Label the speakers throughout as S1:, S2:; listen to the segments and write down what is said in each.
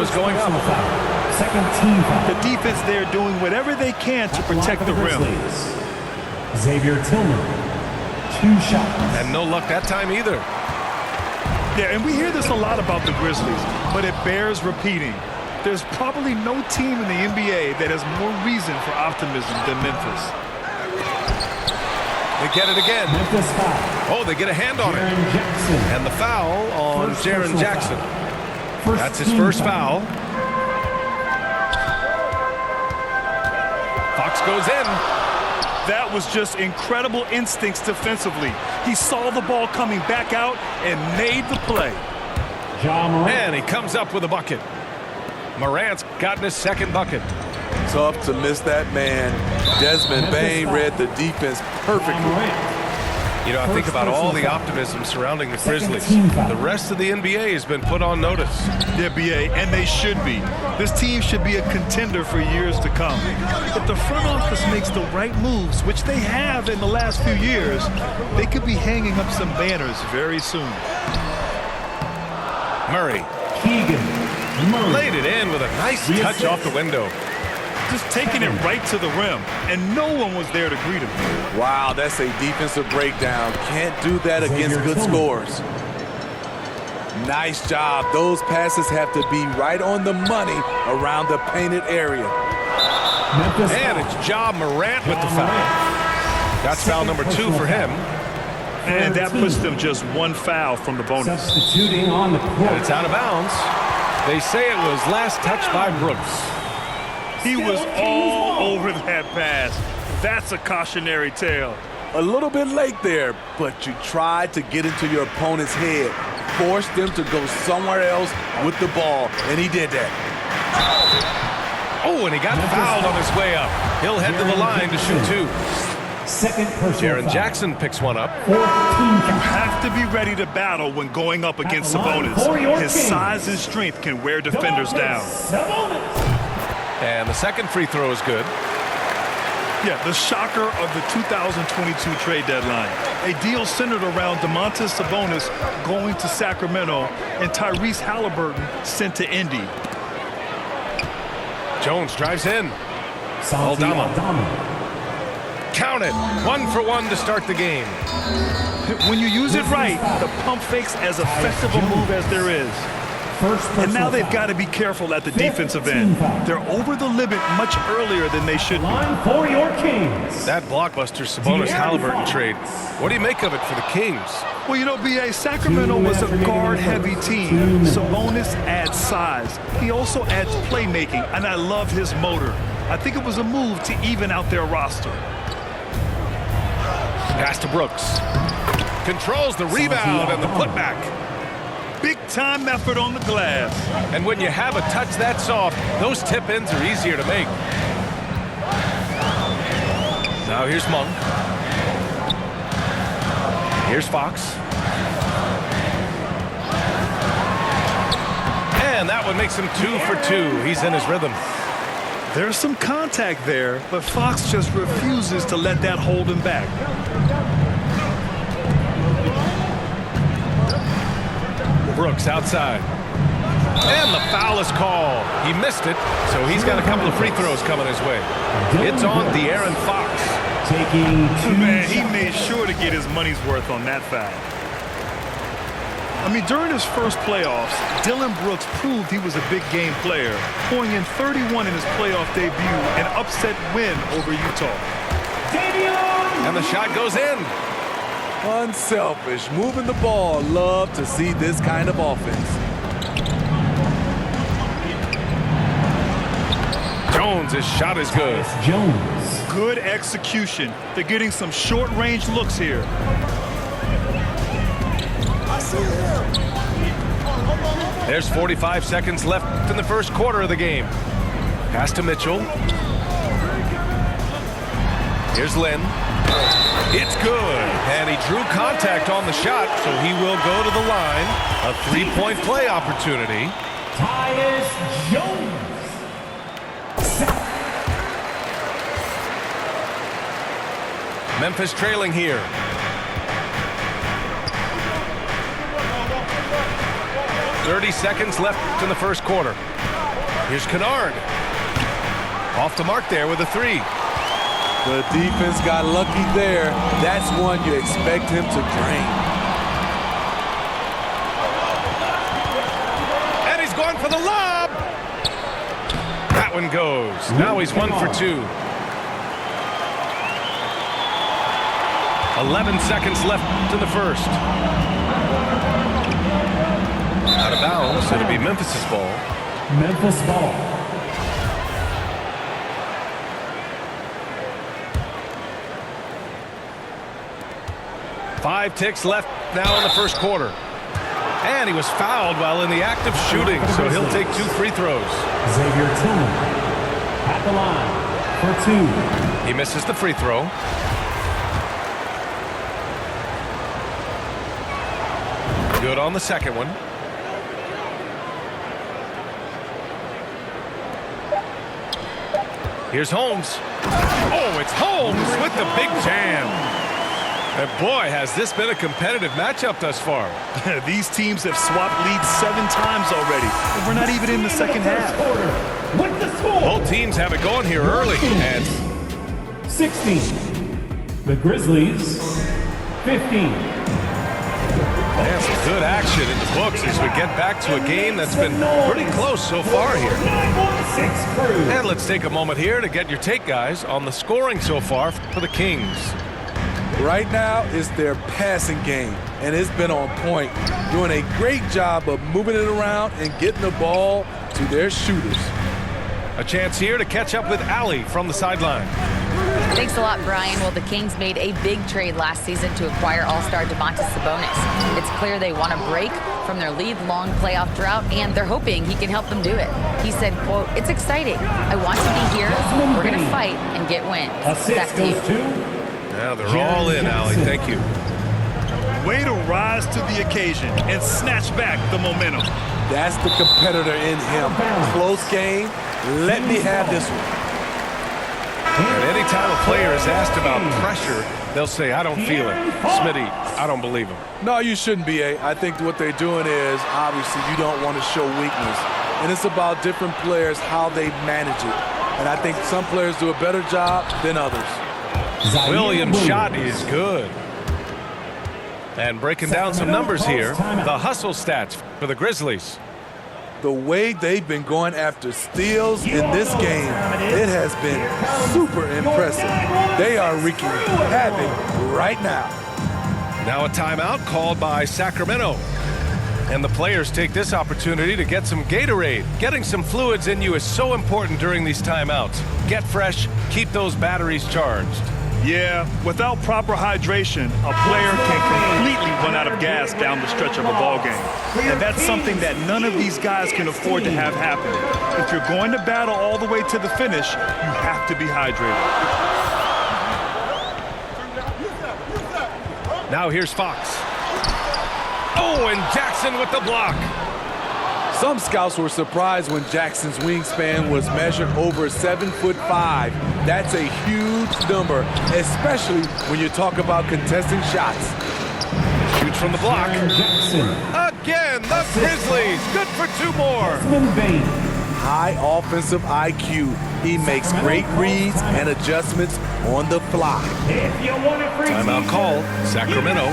S1: is going up.
S2: Second team foul.
S3: The defense there doing whatever they can to protect the rim.
S2: Xavier Tillman, 2 shots.
S1: And no luck that time either.
S3: Yeah, and we hear this a lot about the Grizzlies, but it bears repeating. There's probably no team in the NBA that has more reason for optimism than Memphis.
S1: They get it again.
S2: Memphis foul.
S1: Oh, they get a hand on it.
S2: Jaren Jackson.
S1: And the foul on
S2: First
S1: Jaren
S2: personal
S1: Jackson.
S2: foul.
S1: That's his
S2: team
S1: first foul. Fox goes in.
S3: That was just incredible instincts defensively. He saw the ball coming back out and made the play.
S2: Ja Morant.
S1: And he comes up with a bucket. Morant's gotten his second bucket.
S4: Tough to miss that man. Desmond Bane read the defense perfectly.
S2: Ja Morant.
S1: You know, I think about all the optimism surrounding the Grizzlies.
S2: team foul.
S1: The rest of the NBA has been put on notice.
S3: Yeah, BA, and they should be. This team should be a contender for years to come. If the front office makes the right moves, which they have in the last few years, they could be hanging up some banners very soon.
S1: Murray
S2: Keegan Murray.
S1: laid it in with a nice touch off the window.
S3: Just taking it right to the rim, and no one was there to greet him.
S4: Wow, that's a defensive breakdown. Can't do that against good scores. Nice job. Those passes have to be right on the money around the painted area.
S2: Memphis
S1: And
S2: foul.
S1: it's Ja Morant with the
S2: Ja
S1: foul.
S2: Morant.
S1: That's foul number 2 for him.
S3: And that puts them just one foul from the bonus.
S2: Substituting on the court.
S1: And it's out of bounds. They say it was last touched by Brooks.
S3: He was all over that pass. That's a cautionary tale.
S4: A little bit late there, but you tried to get into your opponent's head. Force them to go somewhere else with the ball, and he did that.
S1: Oh, and he got fouled on his way up. He'll head to the line to shoot 2.
S2: Second personal
S1: Jaren
S2: foul.
S1: Jackson picks one up.
S2: 14 foul.
S3: Have to be ready to battle when going up against Sabonis. His size and strength can wear defenders down.
S2: Sabonis.
S1: And the second free throw is good.
S3: Yeah, the shocker of the 2022 trade deadline. A deal centered around Domantas Sabonis going to Sacramento and Tyrese Halliburton sent to Indy.
S1: Jones drives in.
S2: Santi
S1: Aldama.
S2: Aldama.
S1: Count it. 1 for 1 to start the game.
S3: When you use it right, the pump fake's as effective a move as there is.
S2: First
S3: And now
S2: personal
S3: they've
S2: foul.
S3: got to be careful at the defensive end. They're over the limit much earlier than they should be.
S2: Line for your Kings.
S1: That blockbuster Sabonis-Halliburton trade. What do you make of it for the Kings?
S3: Well, you know, B.A., Sacramento was a guard-heavy team. Sabonis adds size. He also adds playmaking, and I love his motor. I think it was a move to even out their roster.
S1: Pass to Brooks. Controls the rebound and the putback.
S3: Big-time effort on the glass.
S1: And when you have a touch that soft, those tip-ins are easier to make. Now here's Monk. Here's Fox. And that one makes him 2 for 2. He's in his rhythm.
S3: There's some contact there, but Fox just refuses to let that hold him back.
S1: Brooks outside. And the foul is called. He missed it, so he's got a couple of free throws coming his way. It's on De'Aaron Fox.
S2: Taking 2
S3: Man, he
S2: shots.
S3: made sure to get his money's worth on that foul. I mean, during his first playoffs, Dillon Brooks proved he was a big game player, pouring in 31 in his playoff debut, an upset win over Utah.
S1: And the shot goes in.
S4: Unselfish, moving the ball. Love to see this kind of offense.
S1: Jones, his shot is good.
S2: Jones.
S3: Good execution. They're getting some short-range looks here.
S1: There's 45 seconds left in the first quarter of the game. Pass to Mitchell. Here's Lynn. It's good. And he drew contact on the shot, so he will go to the line. A three-point play opportunity.
S2: Tyus Jones.
S1: Memphis trailing here. .30 seconds left in the first quarter. Here's Kennard. Off the mark there with a three.
S4: The defense got lucky there. That's one you expect him to drain.
S1: And he's going for the lob. That one goes. Now he's 1 for 2. 11 seconds left in the first. Out of bounds. It'll be Memphis' ball.
S2: Memphis ball.
S1: Five ticks left now in the first quarter. And he was fouled while in the act of shooting, so he'll take 2 free throws.
S2: Xavier Tillman at the line for 2.
S1: He misses the free throw. Good on the second one. Here's Holmes. Oh, it's Holmes with the big jam. And boy, has this been a competitive matchup thus far.
S3: These teams have swapped leads 7 times already, and we're not even in the second half.
S2: With the score.
S1: Both teams have it going here early. And
S2: 16. The Grizzlies 15.
S1: yeah, some good action in the books as we get back to a game that's been pretty close so far here.
S2: 916 Crew.
S1: And let's take a moment here to get your take, guys, on the scoring so far for the Kings.
S4: Right now is their passing game, and it's been on point. Doing a great job of moving it around and getting the ball to their shooters.
S1: A chance here to catch up with Allie from the sideline.
S5: Thanks a lot, Brian. Well, the Kings made a big trade last season to acquire All-Star Domantas Sabonis. It's clear they want to break from their lead-long playoff drought, and they're hoping he can help them do it. He said, quote, "It's exciting. I want to be here. We're going to fight and get wins." Back
S2: Assist
S5: to you.
S2: goes to
S1: Now they're all in, Allie. Thank you.
S3: Way to rise to the occasion and snatch back the momentum.
S4: That's the competitor in him. Close game. Let me have this one.
S1: And anytime a player is asked about pressure, they'll say, "I don't feel it." Smitty, I don't believe him.
S4: No, you shouldn't be, A. I think what they're doing is, obviously, you don't want to show weakness. And it's about different players, how they manage it. And I think some players do a better job than others.
S1: Williams' shot is good. And breaking down some numbers here, the hustle stats for the Grizzlies.
S4: The way they've been going after steals in this game, it has been super impressive. They are wreaking havoc right now.
S1: Now a timeout called by Sacramento. And the players take this opportunity to get some Gatorade. Getting some fluids in you is so important during these timeouts. Get fresh, keep those batteries charged.
S3: Yeah, without proper hydration, a player can completely run out of gas down the stretch of a ball game. And that's something that none of these guys can afford to have happen. If you're going to battle all the way to the finish, you have to be hydrated.
S1: Now here's Fox. Oh, and Jackson with the block.
S4: Some scouts were surprised when Jackson's wingspan was measured over 7'5". That's a huge number, especially when you talk about contesting shots.
S1: Shoots from the block.
S2: Jackson.
S1: Again, the Grizzlies. Good for 2 more.
S2: Desmond Bane.
S4: High offensive IQ. He makes great reads and adjustments on the fly.
S2: If you want a free
S1: Timeout call, Sacramento.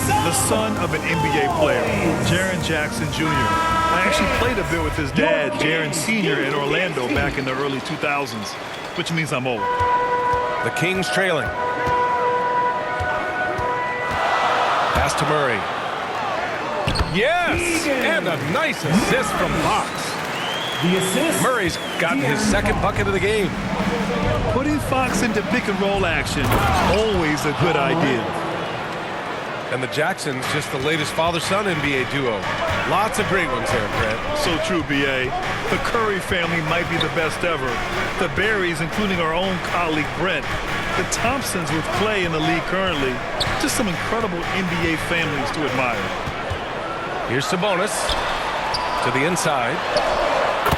S3: The son of an NBA player, Jaren Jackson Jr. I actually played a bit with his dad, Jaren Sr. in Orlando back in the early 2000s, which means I'm old.
S1: The Kings trailing. Pass to Murray. Yes! And a nice assist from Fox.
S2: The assist.
S1: Murray's gotten his second bucket of the game.
S3: Putting Fox into pick and roll action, always a good idea.
S1: And the Jacksons, just the latest father-son NBA duo. Lots of great ones there, Brent.
S3: So true, B.A. The Curry family might be the best ever. The Berries, including our own colleague Brent. The Thompsons with Clay in the league currently. Just some incredible NBA families to admire.
S1: Here's Sabonis to the inside.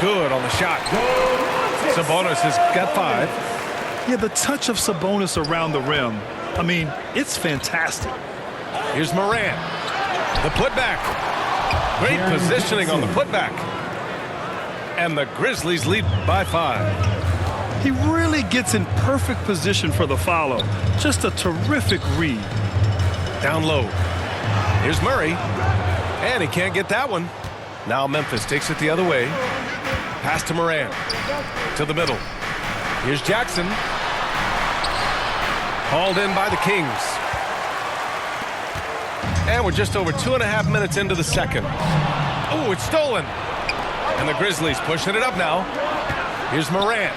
S1: Good on the shot. Sabonis has got 5.
S3: Yeah, the touch of Sabonis around the rim, I mean, it's fantastic.
S1: Here's Moran. The putback. Great positioning on the putback. And the Grizzlies lead by 5.
S3: He really gets in perfect position for the follow. Just a terrific read.
S1: Down low. Here's Murray. And he can't get that one. Now Memphis takes it the other way. Pass to Morant. To the middle. Here's Jackson. Hauled in by the Kings. And we're just over 2.5 minutes into the second. Oh, it's stolen. And the Grizzlies pushing it up now. Here's Morant.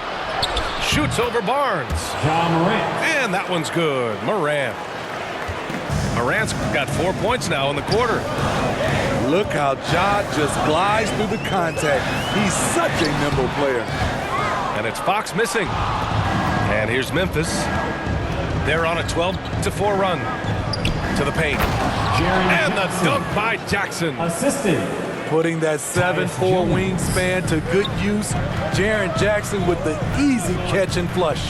S1: Shoots over Barnes.
S2: Ja Morant.
S1: And that one's good. Morant. Morant's got 4 points now in the quarter.
S4: Look how Ja just glides through the contact. He's such a nimble player.
S1: And it's Fox missing. And here's Memphis. They're on a 12-4 run to the paint. And the dunk by Jackson.
S2: Assisted.
S4: Putting that 7'4" wingspan to good use. Jaren Jackson with the easy catch and flush.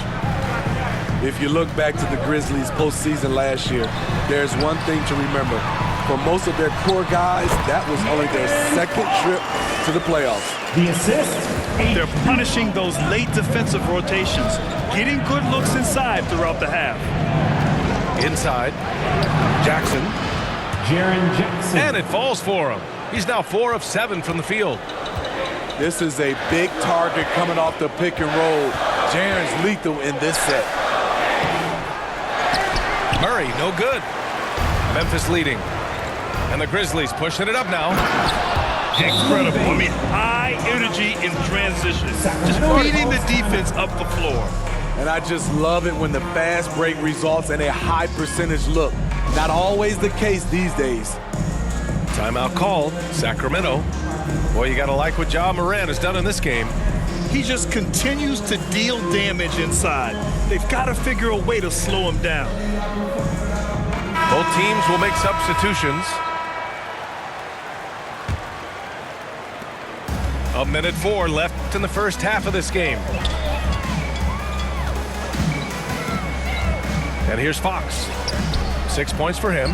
S4: If you look back to the Grizzlies postseason last year, there's one thing to remember. For most of their core guys, that was only their second trip to the playoffs.
S2: The assist.
S3: They're punishing those late defensive rotations, getting good looks inside throughout the half.
S1: Inside. Jackson.
S2: Jaren Jackson.
S1: And it falls for him. He's now 4 of 7 from the field.
S4: This is a big target coming off the pick and roll. Jaren's lethal in this set.
S1: Murray, no good. Memphis leading. And the Grizzlies pushing it up now.
S3: Incredible. I mean, high energy in transition. Just feeding the defense up the floor.
S4: And I just love it when the fast break results in a high percentage look. Not always the case these days.
S1: Timeout called. Sacramento. Boy, you got to like what Ja Morant has done in this game.
S3: He just continues to deal damage inside. They've got to figure a way to slow him down.
S1: Both teams will make substitutions. A minute 4 left in the first half of this game. And here's Fox. 6 points for him.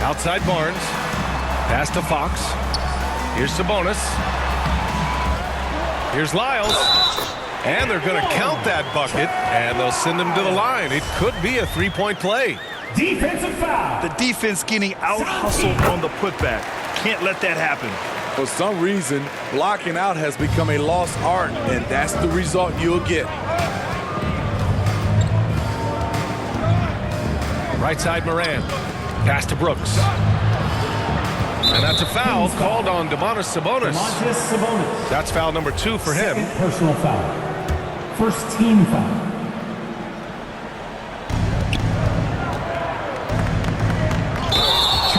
S1: Outside Barnes. Pass to Fox. Here's Sabonis. Here's Lyles. And they're going to count that bucket, and they'll send him to the line. It could be a three-point play.
S2: Defensive foul.
S3: The defense getting out-hustled on the putback. Can't let that happen.
S4: For some reason, blocking out has become a lost art, and that's the result you'll get.
S1: Right side Morant. Pass to Brooks. And that's a foul called on Domantas Sabonis.
S2: Domantas Sabonis.
S1: That's foul number 2 for him.
S2: Second personal foul. First team foul.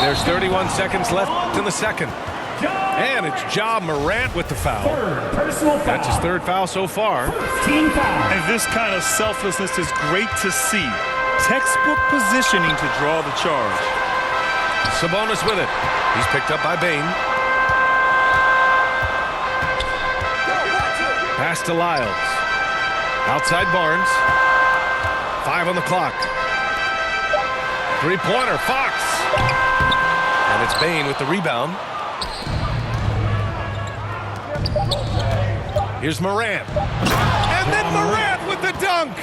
S1: There's 31 seconds left in the second. And it's Ja Morant with the foul.
S2: Third personal foul.
S1: That's his 3rd foul so far.
S2: First team foul.
S3: And this kind of selflessness is great to see. Textbook positioning to draw the charge.
S1: Sabonis with it. He's picked up by Bane. Pass to Lyles. Outside Barnes. 5 on the clock. Three-pointer, Fox. And it's Bane with the rebound. Here's Morant. And then Morant with the dunk.